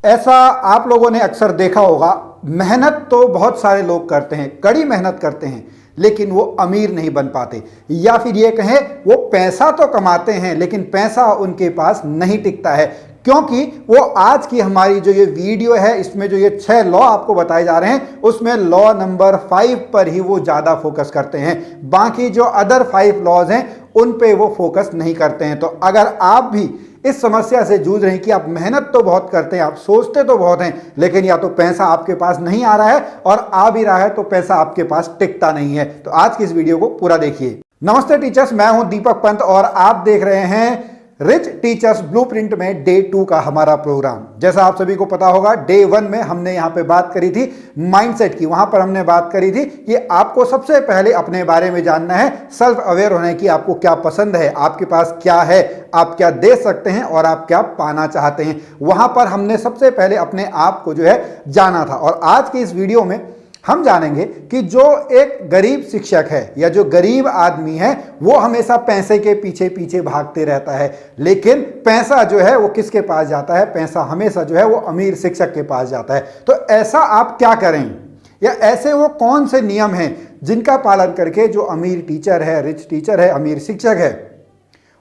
ऐसा आप लोगों ने अक्सर देखा होगा, मेहनत तो बहुत सारे लोग करते हैं, कड़ी मेहनत करते हैं, लेकिन वो अमीर नहीं बन पाते। या फिर ये कहें वो पैसा तो कमाते हैं लेकिन पैसा उनके पास नहीं टिकता है, क्योंकि वो आज की हमारी जो ये वीडियो है इसमें जो ये 6 लॉ आपको बताए जा रहे हैं उसमें लॉ नंबर 5 पर ही वो ज्यादा फोकस करते हैं। बाकी जो अदर 5 लॉज हैं उन पे वो फोकस नहीं करते हैं। तो अगर आप भी इस समस्या से जूझ रहे हैं कि आप मेहनत तो बहुत करते हैं, आप सोचते तो बहुत हैं, लेकिन या तो पैसा आपके पास नहीं आ रहा है और आ भी रहा है तो पैसा आपके पास टिकता नहीं है, तो आज की इस वीडियो को पूरा देखिए। नमस्ते टीचर्स, मैं हूं दीपक पंत और आप देख रहे हैं रिच टीचर्स ब्लूप्रिंट में डे 2 का हमारा प्रोग्राम। जैसा आप सभी को पता होगा, डे 1 में हमने यहां पे बात करी थी माइंडसेट की। वहां पर हमने बात करी थी कि आपको सबसे पहले अपने बारे में जानना है, सेल्फ अवेयर होना है कि आपको क्या पसंद है, आपके पास क्या है, आप क्या दे सकते हैं और आप क्या पाना चाहते हैं। वहां पर हमने सबसे पहले अपने आप को जो है जाना था। और आज की इस वीडियो में हम जानेंगे कि जो एक गरीब शिक्षक है या जो गरीब आदमी है वो हमेशा पैसे के पीछे पीछे भागते रहता है, लेकिन पैसा जो है वो किसके पास जाता है? पैसा हमेशा जो है वो अमीर शिक्षक के पास जाता है। तो ऐसा आप क्या करें, या ऐसे वो कौन से नियम हैं जिनका पालन करके जो अमीर टीचर है, रिच टीचर है, अमीर शिक्षक है,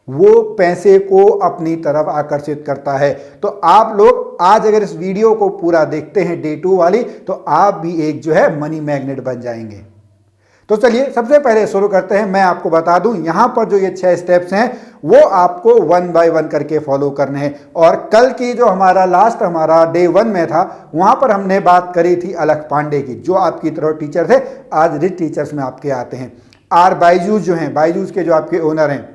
वो पैसे को अपनी तरफ आकर्षित करता है। तो आप लोग आज अगर इस वीडियो को पूरा देखते हैं डे 2 वाली, तो आप भी एक जो है मनी मैग्नेट बन जाएंगे। तो चलिए सबसे पहले शुरू करते हैं। मैं आपको बता दूं यहां पर जो ये 6 स्टेप्स हैं वो आपको 1 बाय 1 करके फॉलो करने हैं। और कल की जो हमारा डे 1 में था वहां पर हमने बात करी थी अलख पांडे की, जो आपकी तरह टीचर थे, आज रिच टीचर्स में आपके आते हैं। आर बायजूस जो हैं, बायजूस के जो आपके ओनर हैं,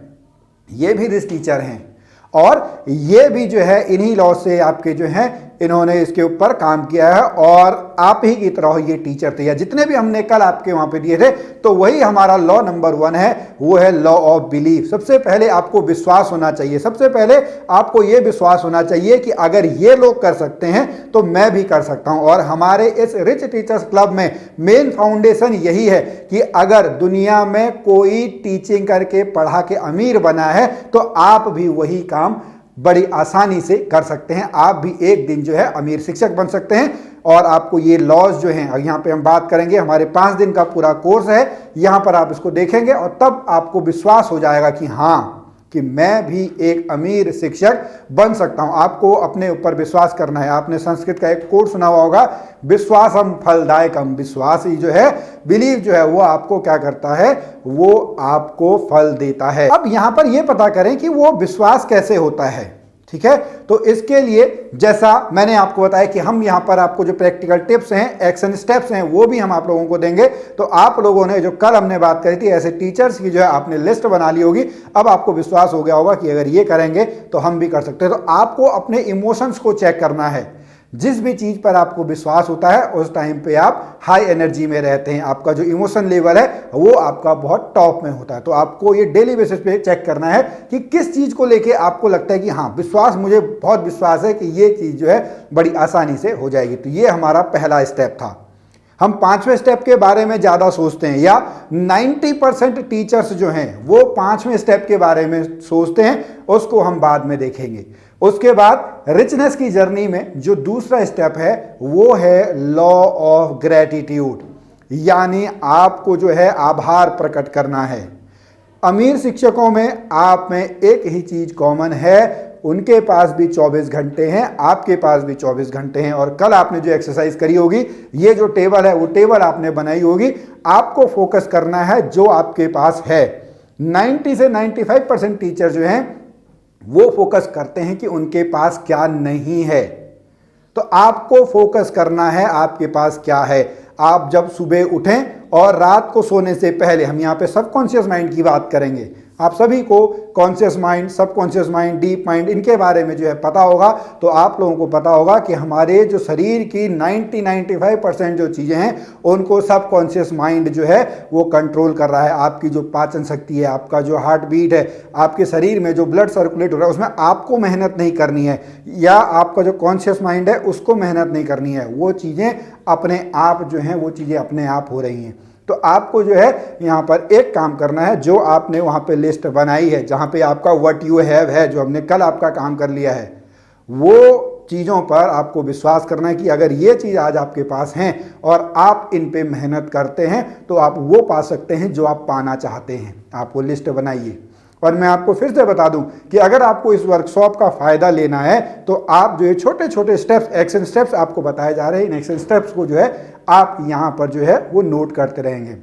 ये भी रिच टीचर हैं और ये भी जो है इन्हीं लॉ से आपके जो हैं इन्होंने इसके ऊपर काम किया है और आप ही की तरह ये टीचर थे, या जितने भी हमने कल आपके वहां पे दिए थे। तो वही हमारा लॉ नंबर 1 है, वो है लॉ ऑफ बिलीफ। सबसे पहले आपको विश्वास होना चाहिए, सबसे पहले आपको ये विश्वास होना चाहिए कि अगर ये लोग कर सकते हैं तो मैं भी कर सकता हूं। और हमारे इस रिच टीचर्स क्लब में मेन फाउंडेशन यही है कि अगर दुनिया में कोई टीचिंग करके पढ़ा के अमीर बना है तो आप भी वही काम बड़ी आसानी से कर सकते हैं। आप भी एक दिन जो है अमीर शिक्षक बन सकते हैं। और आपको ये लॉज जो हैं यहाँ पे हम बात करेंगे, हमारे 5 दिन का पूरा कोर्स है, यहाँ पर आप इसको देखेंगे और तब आपको विश्वास हो जाएगा कि हाँ, कि मैं भी एक अमीर शिक्षक बन सकता हूं। आपको अपने ऊपर विश्वास करना है। आपने संस्कृत का एक कोट सुना हुआ होगा, विश्वासम फलदायकम। विश्वास ही जो है, बिलीव जो है, वो आपको क्या करता है? वो आपको फल देता है। अब यहां पर यह पता करें कि वो विश्वास कैसे होता है, ठीक है? तो इसके लिए जैसा मैंने आपको बताया कि हम यहां पर आपको जो प्रैक्टिकल टिप्स हैं, एक्शन स्टेप्स हैं, वो भी हम आप लोगों को देंगे। तो आप लोगों ने जो कल हमने बात करी थी ऐसे टीचर्स की जो है आपने लिस्ट बना ली होगी। अब आपको विश्वास हो गया होगा कि अगर ये करेंगे तो हम भी कर सकते हैं। तो आपको अपने इमोशंस को चेक करना है। जिस भी चीज पर आपको विश्वास होता है उस टाइम पे आप हाई एनर्जी में रहते हैं, आपका जो इमोशन लेवल है वो आपका बहुत टॉप में होता है। तो आपको ये डेली बेसिस पे चेक करना है कि किस चीज को लेके आपको लगता है कि हाँ, विश्वास, मुझे बहुत विश्वास है कि ये चीज जो है बड़ी आसानी से हो जाएगी। तो ये हमारा पहला स्टेप था। हम 5वें स्टेप के बारे में ज्यादा सोचते हैं, या 90% टीचर्स जो हैं वो 5वें स्टेप के बारे में सोचते हैं, उसको हम बाद में देखेंगे। उसके बाद रिचनेस की जर्नी में जो दूसरा स्टेप है वो है लॉ ऑफ ग्रेटिट्यूड, यानी आपको जो है आभार प्रकट करना है। अमीर शिक्षकों में आप में एक ही चीज कॉमन है, उनके पास भी 24 घंटे हैं, आपके पास भी 24 घंटे हैं। और कल आपने जो एक्सरसाइज करी होगी, ये जो टेबल है वो टेबल आपने बनाई होगी। आपको फोकस करना है जो आपके पास है। 90 से 95% टीचर जो हैं वो फोकस करते हैं कि उनके पास क्या नहीं है। तो आपको फोकस करना है आपके पास क्या है। आप जब सुबह उठें और रात को सोने से पहले, हम यहाँ पे सबकॉन्शियस माइंड की बात करेंगे, आप सभी को conscious mind, subconscious mind, deep mind, इनके बारे में जो है पता होगा। तो आप लोगों को पता होगा कि हमारे जो शरीर की 90-95% जो चीज़ें हैं उनको सबकॉन्शियस माइंड जो है वो कंट्रोल कर रहा है। आपकी जो पाचन शक्ति है, आपका जो हार्ट बीट है, आपके शरीर में जो ब्लड सर्कुलेट हो रहा है, उसमें आपको मेहनत नहीं करनी है, या आपका जो कॉन्शियस माइंड है उसको मेहनत नहीं करनी है। वो चीज़ें अपने आप जो हैं वो चीज़ें अपने आप हो रही हैं। तो आपको जो है यहाँ पर एक काम करना है, जो आपने वहाँ पे लिस्ट बनाई है, जहाँ पे आपका व्हाट यू हैव है, जो हमने कल आपका काम कर लिया है, वो चीज़ों पर आपको विश्वास करना है कि अगर ये चीज़ आज आपके पास हैं और आप इन पे मेहनत करते हैं तो आप वो पा सकते हैं जो आप पाना चाहते हैं। आप वो लिस्ट बनाइए। और मैं आपको फिर से बता दूं कि अगर आपको इस वर्कशॉप का फ़ायदा लेना है तो आप जो है छोटे छोटे स्टेप्स, एक्शन स्टेप्स आपको बताए जा रहे हैं, इन एक्शन स्टेप्स को जो है आप यहाँ पर जो है वो नोट करते रहेंगे।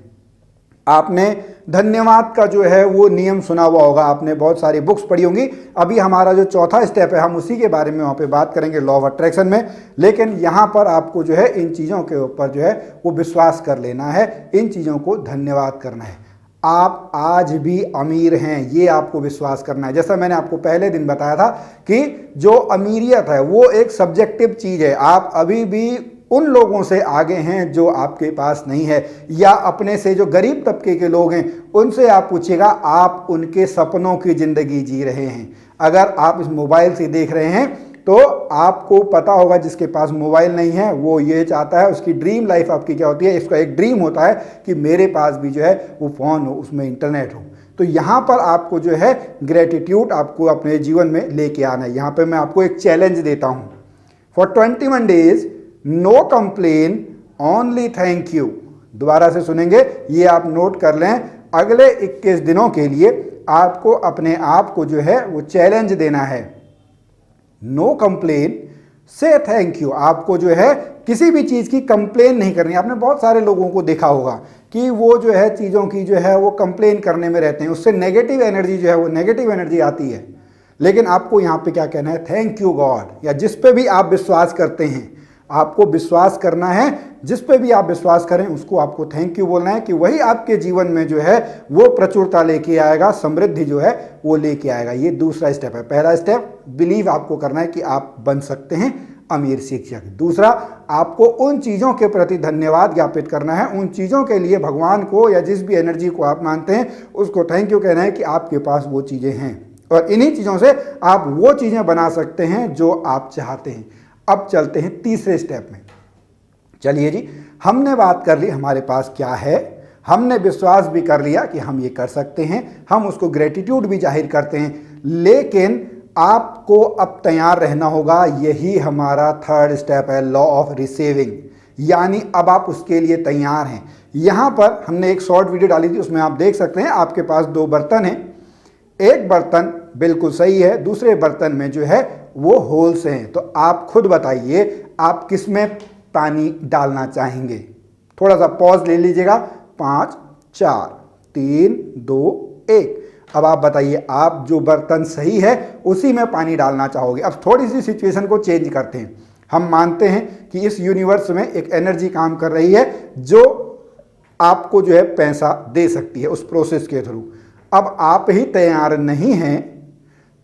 आपने धन्यवाद का जो है वो नियम सुना हुआ होगा, आपने बहुत सारी बुक्स पढ़ी होंगी। अभी हमारा जो चौथा स्टेप है हम उसी के बारे में वहाँ पे बात करेंगे लॉ ऑफ अट्रैक्शन में, लेकिन यहाँ पर आपको जो है इन चीज़ों के ऊपर जो है वो विश्वास कर लेना है, इन चीज़ों को धन्यवाद करना है। आप आज भी अमीर हैं, ये आपको विश्वास करना है। जैसा मैंने आपको पहले दिन बताया था कि जो अमीरियत है वो एक सब्जेक्टिव चीज़ है। आप अभी भी उन लोगों से आगे हैं जो आपके पास नहीं है, या अपने से जो गरीब तबके के लोग हैं उनसे आप पूछिएगा, आप उनके सपनों की ज़िंदगी जी रहे हैं। अगर आप इस मोबाइल से देख रहे हैं तो आपको पता होगा जिसके पास मोबाइल नहीं है वो ये चाहता है, उसकी ड्रीम लाइफ आपकी क्या होती है, इसका एक ड्रीम होता है कि मेरे पास भी जो है वो फ़ोन हो, उसमें इंटरनेट हो। तो यहाँ पर आपको जो है ग्रेटिट्यूड आपको अपने जीवन में लेके आना है। यहाँ पे मैं आपको एक चैलेंज देता हूँ, for 21 days no complain only thank you. दोबारा से सुनेंगे, ये आप नोट कर लें। अगले 21 दिनों के लिए आपको अपने आप को जो है वो चैलेंज देना है, नो कंप्लेन से थैंक यू। आपको जो है किसी भी चीज़ की कंप्लेन नहीं करनी। आपने बहुत सारे लोगों को देखा होगा कि वो जो है चीज़ों की जो है वो कंप्लेन करने में रहते हैं, उससे नेगेटिव एनर्जी जो है वो नेगेटिव एनर्जी आती है। लेकिन आपको यहाँ पे क्या कहना है, थैंक यू गॉड, या जिस पे भी आप विश्वास करते हैं आपको विश्वास करना है, जिस पे भी आप विश्वास करें उसको आपको थैंक यू बोलना है कि वही आपके जीवन में जो है वो प्रचुरता लेके आएगा, समृद्धि जो है वो लेके आएगा। ये दूसरा स्टेप है। पहला स्टेप बिलीव आपको करना है कि आप बन सकते हैं अमीर शिक्षक। दूसरा, आपको उन चीज़ों के प्रति धन्यवाद ज्ञापित करना है, उन चीज़ों के लिए भगवान को या जिस भी एनर्जी को आप मानते हैं उसको थैंक यू कहना है कि आपके पास वो चीज़ें हैं और इन्हीं चीज़ों से आप वो चीज़ें बना सकते हैं जो आप चाहते हैं। अब चलते हैं तीसरे स्टेप में। चलिए जी, हमने बात कर ली हमारे पास क्या है, हमने विश्वास भी कर लिया कि हम ये कर सकते हैं, हम उसको ग्रेटिट्यूड भी जाहिर करते हैं, लेकिन आपको अब तैयार रहना होगा। यही हमारा थर्ड स्टेप है, लॉ ऑफ रिसीविंग, यानी अब आप उसके लिए तैयार हैं। यहाँ पर हमने एक शॉर्ट वीडियो डाली थी, उसमें आप देख सकते हैं आपके पास 2 बर्तन हैं, एक बर्तन बिल्कुल सही है, दूसरे बर्तन में जो है वो होल्स हैं। तो आप खुद बताइए आप किस में पानी डालना चाहेंगे। थोड़ा सा पॉज ले लीजिएगा, 5 4 3 2 1। अब आप बताइए आप जो बर्तन सही है उसी में पानी डालना चाहोगे। अब थोड़ी सी सिचुएशन को चेंज करते हैं। हम मानते हैं कि इस यूनिवर्स में एक एनर्जी काम कर रही है जो आपको जो है पैसा दे सकती है उस प्रोसेस के थ्रू। अब आप ही तैयार नहीं हैं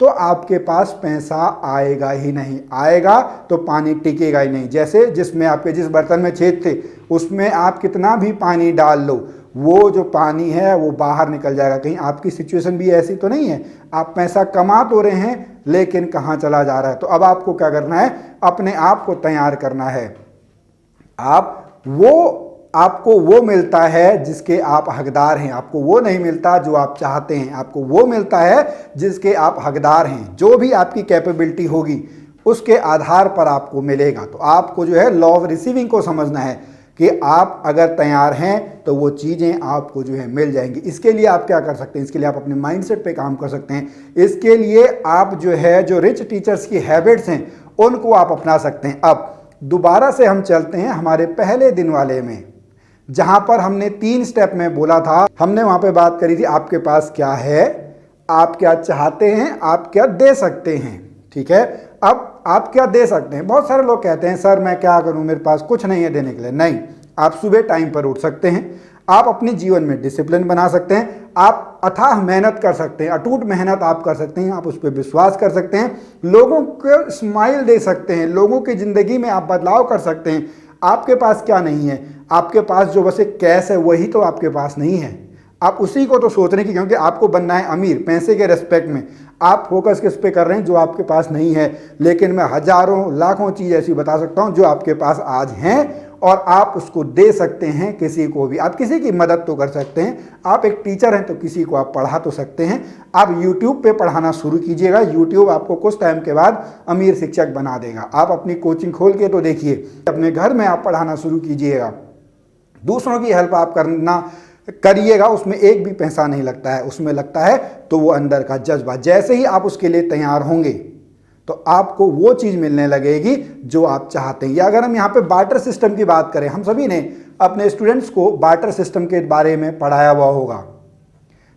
तो आपके पास पैसा आएगा ही नहीं, आएगा तो पानी टिकेगा ही नहीं। जैसे जिसमें आपके जिस बर्तन में छेद थे उसमें आप कितना भी पानी डाल लो, वो जो पानी है वो बाहर निकल जाएगा। कहीं आपकी सिचुएशन भी ऐसी तो नहीं है, आप पैसा कमा तो रहे हैं लेकिन कहाँ चला जा रहा है। तो अब आपको क्या करना है, अपने आप को तैयार करना है। आपको वो मिलता है जिसके आप हकदार हैं, आपको वो नहीं मिलता जो आप चाहते हैं, आपको वो मिलता है जिसके आप हकदार हैं। जो भी आपकी कैपेबिलिटी होगी उसके आधार पर आपको मिलेगा। तो आपको जो है लॉ ऑफ रिसीविंग को समझना है कि आप अगर तैयार हैं तो वो चीज़ें आपको जो है मिल जाएंगी। इसके लिए आप क्या कर सकते हैं, इसके लिए आप अपने माइंडसेट पे काम कर सकते हैं। इसके लिए आप जो है जो रिच टीचर्स की हैबिट्स हैं उनको आप अपना सकते हैं। अब दोबारा से हम चलते हैं हमारे पहले दिन वाले में, जहां पर हमने 3 स्टेप में बोला था। हमने वहां पे बात करी थी आपके पास क्या है, आप क्या चाहते हैं, आप क्या दे सकते हैं। ठीक है, अब आप क्या दे सकते हैं। बहुत सारे लोग कहते हैं सर मैं क्या करूं, मेरे पास कुछ नहीं है देने के लिए। नहीं, आप सुबह टाइम पर उठ सकते हैं, आप अपने जीवन में डिसिप्लिन बना सकते हैं, आप अथाह मेहनत कर सकते हैं, अटूट मेहनत आप कर सकते हैं, आप उस पर विश्वास कर सकते हैं, लोगों को स्माइल दे सकते हैं, लोगों की ज़िंदगी में आप बदलाव कर सकते हैं। आपके पास क्या नहीं है, आपके पास जो बस एक कैश है वही तो आपके पास नहीं है। आप उसी को तो सोच रहे हैं कि क्योंकि आपको बनना है अमीर, पैसे के रेस्पेक्ट में आप फोकस किस पे कर रहे हैं? जो आपके पास नहीं है। लेकिन मैं हजारों लाखों चीज़ ऐसी बता सकता हूं जो आपके पास आज हैं और आप उसको दे सकते हैं किसी को भी। आप किसी की मदद तो कर सकते हैं। आप एक टीचर हैं तो किसी को आप पढ़ा तो सकते हैं। आप YouTube पे पढ़ाना शुरू कीजिएगा। YouTube आपको कुछ टाइम के बाद अमीर शिक्षक बना देगा। आप अपनी कोचिंग खोल के तो देखिए, अपने घर में आप पढ़ाना शुरू कीजिएगा। दूसरों की हेल्प आप करना करिएगा, उसमें एक भी पैसा नहीं लगता है, उसमें लगता है तो वो अंदर का जज्बा। जैसे ही आप उसके लिए तैयार होंगे तो आपको वो चीज़ मिलने लगेगी जो आप चाहते हैं। या अगर हम यहाँ पे बार्टर सिस्टम की बात करें, हम सभी ने अपने स्टूडेंट्स को बार्टर सिस्टम के बारे में पढ़ाया हुआ होगा,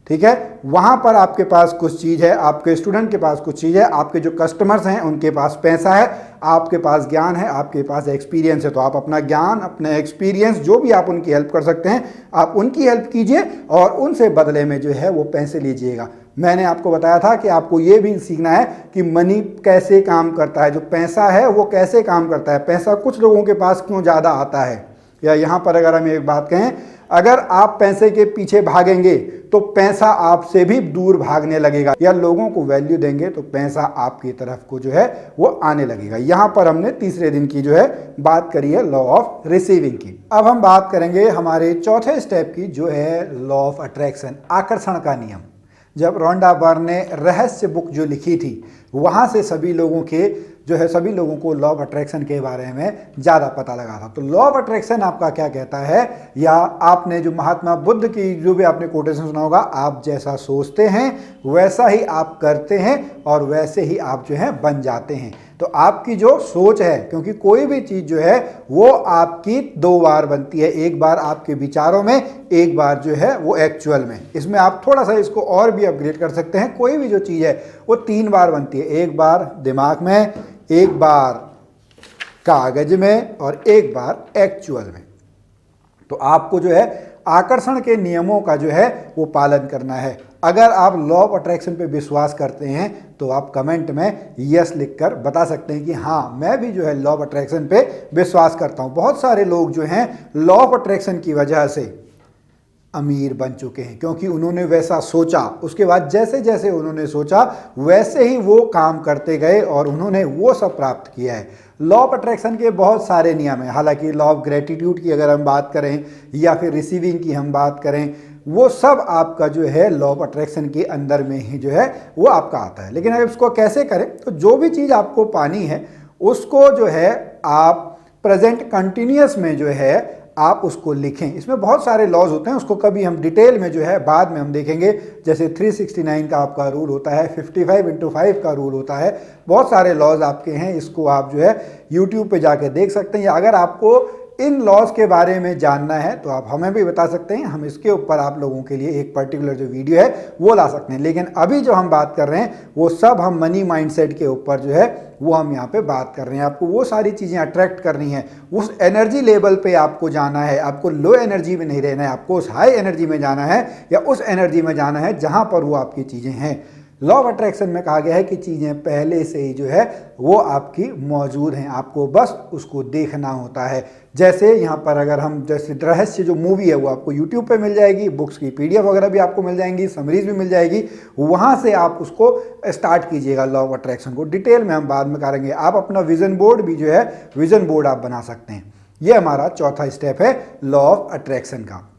ठीक है। वहां पर आपके पास कुछ चीज़ है, आपके स्टूडेंट के पास कुछ चीज़ है, आपके जो कस्टमर्स हैं उनके पास पैसा है, आपके पास ज्ञान है, आपके पास एक्सपीरियंस है। तो आप अपना ज्ञान, अपना एक्सपीरियंस, जो भी आप उनकी हेल्प कर सकते हैं आप उनकी हेल्प कीजिए और उनसे बदले में जो है वो पैसे लीजिएगा। मैंने आपको बताया था कि आपको ये भी सीखना है कि मनी कैसे काम करता है, जो पैसा है वो कैसे काम करता है, पैसा कुछ लोगों के पास क्यों ज़्यादा आता है। या यहाँ पर अगर हम एक बात कहें, अगर आप पैसे के पीछे भागेंगे तो पैसा आपसे भी दूर भागने लगेगा, या लोगों को वैल्यू देंगे तो पैसा आपकी तरफ को जो है वो आने लगेगा। यहाँ पर हमने तीसरे दिन की जो है बात करी है लॉ ऑफ रिसीविंग की। अब हम बात करेंगे हमारे चौथे स्टेप की, जो है लॉ ऑफ अट्रैक्शन, आकर्षण का नियम। जब रोंडा बर्न ने रहस्य बुक जो लिखी थी, वहाँ से सभी लोगों को लॉ ऑफ अट्रैक्शन के बारे में ज़्यादा पता लगा था। तो लॉ ऑफ अट्रैक्शन आपका क्या कहता है, या आपने जो महात्मा बुद्ध की जो भी आपने कोटेशन सुना होगा, आप जैसा सोचते हैं वैसा ही आप करते हैं और वैसे ही आप जो है बन जाते हैं। तो आपकी जो सोच है, क्योंकि कोई भी चीज़ जो है वो आपकी दो बार बनती है, एक बार आपके विचारों में, एक बार जो है वो एक्चुअल में। इसमें आप थोड़ा सा इसको और भी अपग्रेड कर सकते हैं। कोई भी जो चीज़ है वो 3 बार बनती है, एक बार दिमाग में, एक बार कागज में और एक बार एक्चुअल में। तो आपको जो है आकर्षण के नियमों का जो है वो पालन करना है। अगर आप लॉ ऑफ अट्रैक्शन पे विश्वास करते हैं तो आप कमेंट में यस लिखकर बता सकते हैं कि हाँ, मैं भी जो है लॉ ऑफ अट्रैक्शन पे विश्वास करता हूँ। बहुत सारे लोग जो हैं लॉ ऑफ अट्रैक्शन की वजह से अमीर बन चुके हैं, क्योंकि उन्होंने वैसा सोचा, उसके बाद जैसे जैसे उन्होंने सोचा वैसे ही वो काम करते गए और उन्होंने वो सब प्राप्त किया है। लॉ ऑफ अट्रैक्शन के बहुत सारे नियम हैं। हालांकि लॉ ऑफ ग्रेटिट्यूड की अगर हम बात करें या फिर रिसीविंग की हम बात करें, वो सब आपका जो है लॉ ऑफ अट्रैक्शन के अंदर में ही जो है वो आपका आता है। लेकिन अगर इसको कैसे करें, तो जो भी चीज़ आपको पानी है उसको जो है आप प्रेजेंट कंटिन्यूअस में जो है आप उसको लिखें। इसमें बहुत सारे लॉज होते हैं, उसको कभी हम डिटेल में जो है बाद में हम देखेंगे। जैसे 369 का आपका रूल होता है, 55x5 का रूल होता है, बहुत सारे लॉज आपके हैं। इसको आप जो है YouTube पे जाके देख सकते हैं, या अगर आपको इन लॉज के बारे में जानना है तो आप हमें भी बता सकते हैं। हम इसके ऊपर आप लोगों के लिए एक पर्टिकुलर जो वीडियो है वो ला सकते हैं। लेकिन अभी जो हम बात कर रहे हैं वो सब हम मनी माइंडसेट के ऊपर जो है वो हम यहाँ पे बात कर रहे हैं। आपको वो सारी चीज़ें अट्रैक्ट करनी है, उस एनर्जी लेवल पे आपको जाना है। आपको लो एनर्जी में नहीं रहना है, आपको उस हाई एनर्जी में जाना है, या उस एनर्जी में जाना है जहाँ पर वो आपकी चीज़ें हैं। लॉ ऑफ अट्रैक्शन में कहा गया है कि चीज़ें पहले से ही जो है वो आपकी मौजूद हैं, आपको बस उसको देखना होता है। जैसे यहाँ पर अगर हम जैसे रहस्य जो मूवी है वो आपको YouTube पे मिल जाएगी, बुक्स की PDF वगैरह भी आपको मिल जाएंगी, समरीज भी मिल जाएगी, वहाँ से आप उसको स्टार्ट कीजिएगा। लॉ ऑफ अट्रैक्शन को डिटेल में हम बाद में करेंगे। आप अपना विजन बोर्ड भी जो है विजन बोर्ड आप बना सकते हैं। ये हमारा चौथा स्टेप है लॉ ऑफ अट्रैक्शन का।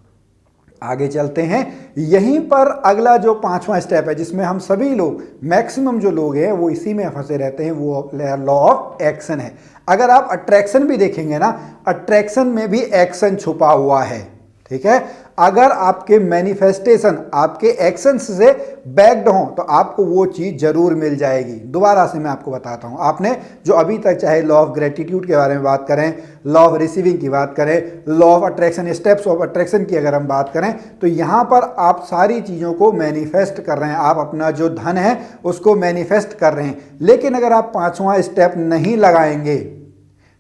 आगे चलते हैं। यहीं पर अगला जो 5वां स्टेप है, जिसमें हम सभी लोग, मैक्सिमम जो लोग हैं वो इसी में फंसे रहते हैं, वो लॉ ऑफ एक्शन है। अगर आप अट्रैक्शन भी देखेंगे ना, अट्रैक्शन में भी एक्शन छुपा हुआ है, ठीक है। अगर आपके मैनिफेस्टेशन आपके एक्शंस से बैक्ड हों तो आपको वो चीज़ जरूर मिल जाएगी। दोबारा से मैं आपको बताता हूँ, आपने जो अभी तक चाहे लॉ ऑफ ग्रेटिट्यूड के बारे में बात करें, लॉ ऑफ रिसीविंग की बात करें, law of attraction, steps of attraction की अगर हम बात करें, तो यहाँ पर आप सारी चीज़ों को मैनिफेस्ट कर रहे हैं। आप अपना जो धन है उसको मैनिफेस्ट कर रहे हैं। लेकिन अगर आप 5वां स्टेप नहीं लगाएंगे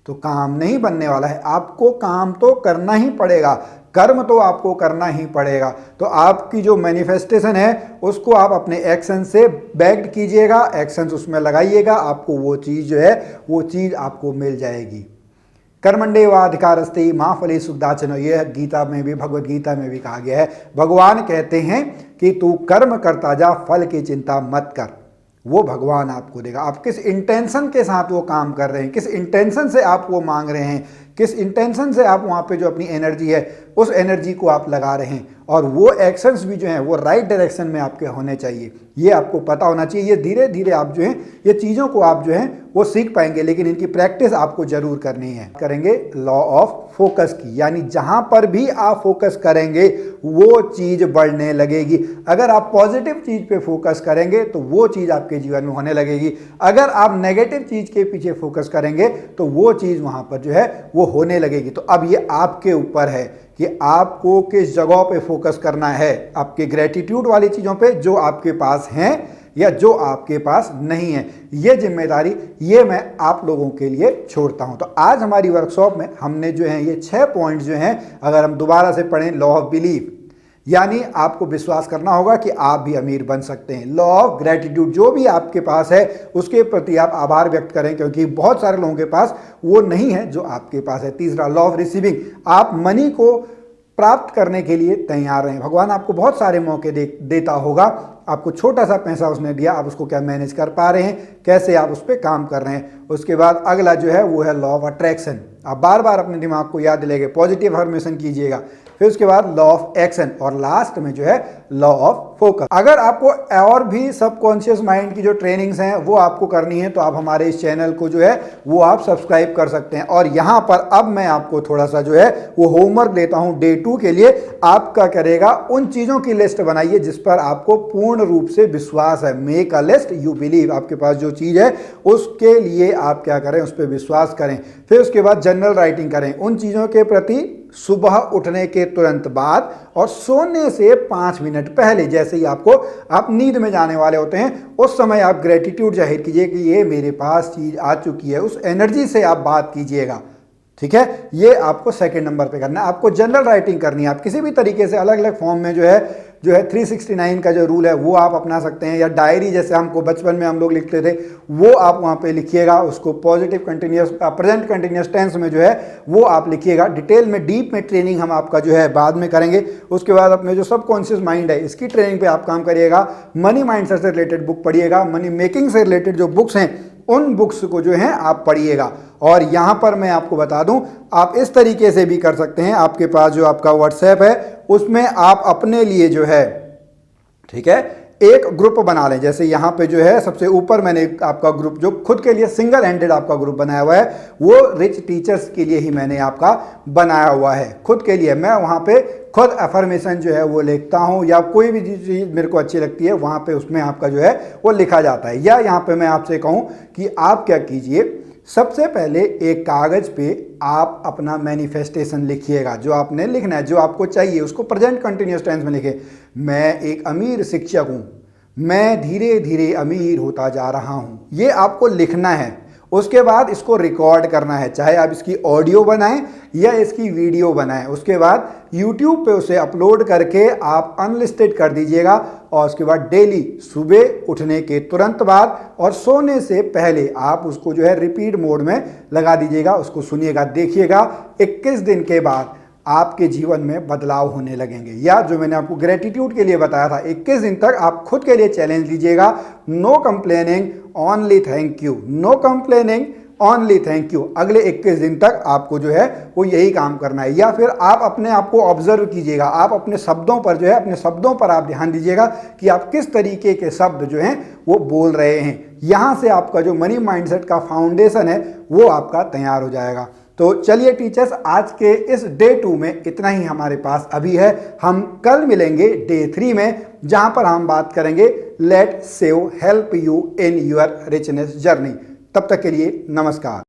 तो काम नहीं बनने वाला है। आपको काम तो करना ही पड़ेगा, कर्म तो आपको करना ही पड़ेगा। तो आपकी जो मैनिफेस्टेशन है उसको आप अपने एक्शन से बैक्ड कीजिएगा, एक्शंस उसमें लगाइएगा, आपको वो चीज़ जो है वो चीज़ आपको मिल जाएगी। कर्मण्येवाधिकारस्ते मा फलेषु कदाचन, यह गीता में भी, भगवद गीता में भी कहा गया है। भगवान कहते हैं कि तू कर्म करता जा, फल की चिंता मत कर। वो भगवान आपको देगा। आप किस इंटेंशन के साथ वो काम कर रहे हैं, किस इंटेंशन से आप वो मांग रहे हैं, किस इंटेंशन से आप वहाँ पे जो अपनी एनर्जी है उस एनर्जी को आप लगा रहे हैं, और वो एक्शंस भी जो हैं वो राइट डायरेक्शन में आपके होने चाहिए। ये आपको पता होना चाहिए। ये धीरे धीरे आप जो हैं ये चीज़ों को आप जो हैं वो सीख पाएंगे, लेकिन इनकी प्रैक्टिस आपको जरूर करनी है। करेंगे लॉ ऑफ फोकस की, यानी जहां पर भी आप फोकस करेंगे वो चीज बढ़ने लगेगी। अगर आप पॉजिटिव चीज पे फोकस करेंगे तो वो चीज आपके जीवन में होने लगेगी। अगर आप नेगेटिव चीज के पीछे फोकस करेंगे तो वो चीज वहां पर जो है वो होने लगेगी। तो अब ये आपके ऊपर है कि आपको किस जगह पे फोकस करना है, आपके ग्रेटिट्यूड वाली चीजों पे जो आपके पास हैं या जो आपके पास नहीं है। ये जिम्मेदारी ये मैं आप लोगों के लिए छोड़ता हूं। तो आज हमारी वर्कशॉप में हमने जो है ये 6 पॉइंट्स जो हैं, अगर हम दोबारा से पढ़ें, लॉ ऑफ बिलीफ, यानी आपको विश्वास करना होगा कि आप भी अमीर बन सकते हैं। लॉ ऑफ ग्रेटिट्यूड, जो भी आपके पास है उसके प्रति आप आभार व्यक्त करें, क्योंकि बहुत सारे लोगों के पास वो नहीं है जो आपके पास है। तीसरा, लॉ ऑफ रिसीविंग, आप मनी को प्राप्त करने के लिए तैयार रहें। भगवान आपको बहुत सारे मौके देता होगा, आपको छोटा सा पैसा उसने दिया, आप उसको क्या मैनेज कर पा रहे हैं, कैसे आप उस पर काम कर रहे हैं। उसके बाद अगला जो है वो है लॉ ऑफ अट्रैक्शन, आप बार बार अपने दिमाग को याद दिलाइए, पॉजिटिव अफर्मेशन कीजिएगा। फिर उसके बाद लॉ ऑफ एक्शन, और लास्ट में जो है लॉ ऑफ फोकस। अगर आपको और भी सबकॉन्शियस माइंड की जो ट्रेनिंग्स हैं वो आपको करनी है तो आप हमारे इस चैनल को जो है वो आप सब्सक्राइब कर सकते हैं। और यहाँ पर अब मैं आपको थोड़ा सा जो है वो होमवर्क देता हूँ डे 2 के लिए। आपका करेगा उन चीज़ों की लिस्ट बनाइए जिस पर आपको पूर्ण रूप से विश्वास है। Make a list you believe, आपके पास जो चीज़ है उसके लिए आप क्या करें, उस पर विश्वास करें। फिर उसके बाद जनरल राइटिंग करें उन चीज़ों के प्रति सुबह उठने के तुरंत बाद और सोने से 5 मिनट पहले। जैसे ही आप नींद में जाने वाले होते हैं उस समय आप ग्रेटिट्यूड जाहिर कीजिए कि ये मेरे पास चीज़ आ चुकी है, उस एनर्जी से आप बात कीजिएगा। ठीक है, ये आपको सेकंड नंबर पे करना है। आपको जनरल राइटिंग करनी है, आप किसी भी तरीके से अलग अलग फॉर्म में जो है 369 का जो रूल है वो आप अपना सकते हैं, या डायरी जैसे हमको बचपन में हम लोग लिखते थे वो आप वहाँ पे लिखिएगा। उसको positive continuous present continuous tense में जो है वो आप लिखिएगा। डिटेल में डीप में ट्रेनिंग हम आपका जो है बाद में करेंगे। उसके बाद अपने जो सबकॉन्शियस माइंड है इसकी ट्रेनिंग पे आप काम करिएगा। मनी माइंडसेट से रिलेटेड बुक पढ़िएगा, मनी मेकिंग से रिलेटेड जो बुक्स हैं उन बुक्स को जो है आप पढ़िएगा। और यहाँ पर मैं आपको बता दूं, आप इस तरीके से भी कर सकते हैं। आपके पास जो आपका व्हाट्सएप है उसमें आप अपने लिए जो है, ठीक है, एक ग्रुप बना लें। जैसे यहाँ पे जो है सबसे ऊपर मैंने आपका ग्रुप जो खुद के लिए सिंगल हैंडेड आपका ग्रुप बनाया हुआ है वो रिच टीचर्स के लिए ही मैंने आपका बनाया हुआ है, खुद के लिए। मैं वहाँ पे खुद अफर्मेशन जो है वो लिखता हूँ, या कोई भी चीज़ मेरे को अच्छी लगती है वहाँ पे उसमें आपका जो है वो लिखा जाता है। या यहाँ पे मैं आपसे कहूँ कि आप क्या कीजिए, सबसे पहले एक कागज पे आप अपना मैनिफेस्टेशन लिखिएगा। जो आपने लिखना है, जो आपको चाहिए, उसको प्रेजेंट कंटिन्यूअस टेंस में लिखे। मैं एक अमीर शिक्षक हूँ, मैं धीरे धीरे अमीर होता जा रहा हूँ, ये आपको लिखना है। उसके बाद इसको रिकॉर्ड करना है, चाहे आप इसकी ऑडियो बनाएं या इसकी वीडियो बनाएं। उसके बाद YouTube पे उसे अपलोड करके आप अनलिस्टेड कर दीजिएगा। और उसके बाद डेली सुबह उठने के तुरंत बाद और सोने से पहले आप उसको जो है रिपीट मोड में लगा दीजिएगा, उसको सुनिएगा, देखिएगा 21 दिन के बाद आपके जीवन में बदलाव होने लगेंगे। या जो मैंने आपको ग्रेटिट्यूड के लिए बताया था, 21 दिन तक आप खुद के लिए चैलेंज लीजिएगा। No complaining only thank you, no complaining only thank you. अगले 21 दिन तक आपको जो है वो यही काम करना है। या फिर आप अपने आप को ऑब्जर्व कीजिएगा, आप अपने शब्दों पर जो है, अपने शब्दों पर आप ध्यान दीजिएगा कि आप किस तरीके के शब्द जो हैं वो बोल रहे हैं। यहाँ से आपका जो मनी माइंडसेट का फाउंडेशन है वो आपका तैयार हो जाएगा। तो चलिए टीचर्स, आज के इस डे 2 में इतना ही हमारे पास अभी है। हम कल मिलेंगे डे 3 में, जहां पर हम बात करेंगे let save help you in your richness journey. तब तक के लिए नमस्कार।